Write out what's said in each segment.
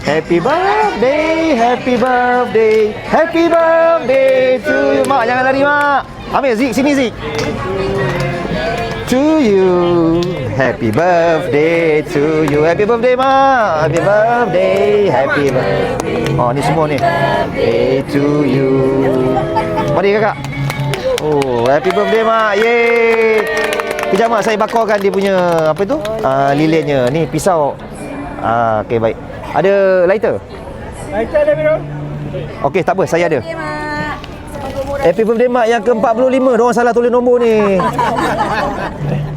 Happy birthday, happy birthday, happy birthday to you. Mak, jangan lari, Mak. Ambil, Zik, sini, Zik. To you, happy birthday to you. Happy birthday, Mak. Happy birthday, happy birthday. Oh, ni semua ni. Birthday to you. Mari, kakak. Oh, happy birthday, Mak. Yeay. Kejap, Mak, saya bakarkan dia punya, apa tu? Lilinnya. Ni, pisau. Okey, baik. Ada lighter? Lighter ada, Biro? Okey, tak apa, saya ada. Happy birthday, Mak, yang ke-45. Diorang salah tulis nombor ni.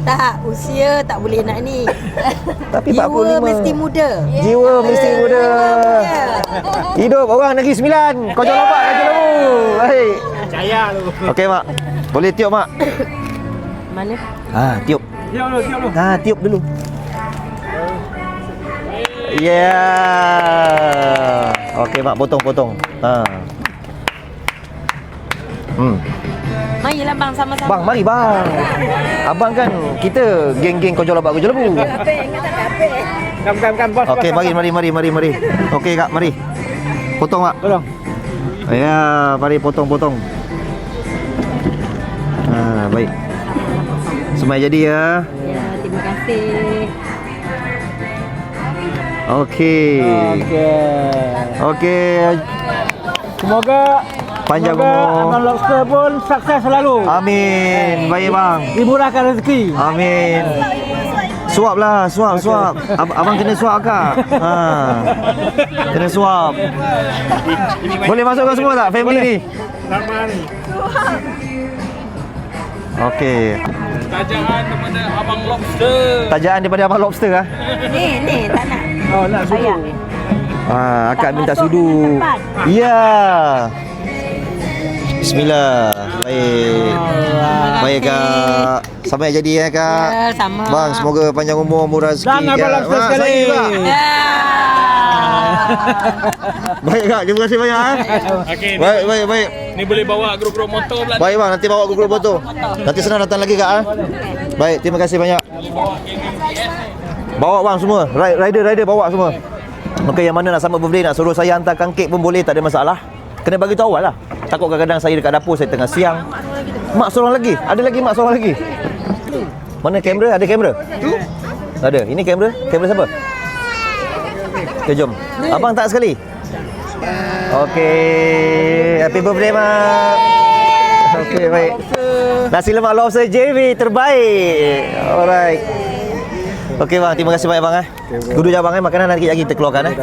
Tak, usia tak boleh nak ni. Tapi Jiwa 45. mesti muda. Jiwa mesti muda. Hidup orang Negeri Sembilan. Kau jangan lompat kaki lembu. Baik. Percaya lu. Okey, Mak. Boleh tiup, Mak? Mana? Tiup. Tiup lu, tiup lu. Tiup dulu. Yeah. Okey, Mak, potong. Marilah bang sama-sama. Bang, mari bang. Abang kan kita geng-geng kau jual lembu. Kam, bos. Okey, mari. Okey, Kak, mari. Potong, Mak. Tolong. Ya, mari potong. Baik. Semua jadi ya. Ya, terima kasih. Okey. Semoga Panjang semoga umur. Abang Lobster pun sukses selalu. Amin. Baik, bang. Dimurahkan rezeki. Amin. Suap. Abang kena suap, Kak. Kena suap. Boleh masukkan semua tak family ni? Ramai ni. Okey. Tajaan kepada Abang Lobster. Tajaan daripada Abang Lobster ah. Ni tak nak. Oh, nak sudu. Akak minta sudu. Ya. Bismillah. Baik, Kak. Sampai jadi ya, Kak. Ya, sama. Bang, semoga panjang umur, murah rezeki. Dan Abang Lobster sekali. saya juga. Ya. Baik, Kak. Terima kasih banyak. Okey, Baik. ni boleh bawa grup-grup motor pula. Baik, bang. Nanti bawa grup foto. Nanti senang datang lagi, Kak. Baik, terima kasih banyak. Bawa bang semua. Rider bawa semua. Okey, yang mana nak sambut birthday, nak suruh saya hantarkan kek pun boleh, tak ada masalah. Kena bagi tahu awal lah. Takut kadang-kadang saya dekat dapur, saya tengah siang. Mak seorang lagi. Ada lagi mak seorang lagi. Mana kamera? Ada kamera? Ada. Ini kamera? Kamera siapa? Okay, jom. Abang tak sekali? Okey. Happy birthday, Mak. Okey, baik. Nasi lemak lobster JV terbaik. Alright. Okey, bang. Terima kasih banyak, bang. Duduk je, bang. Makanan nanti kita keluarkan.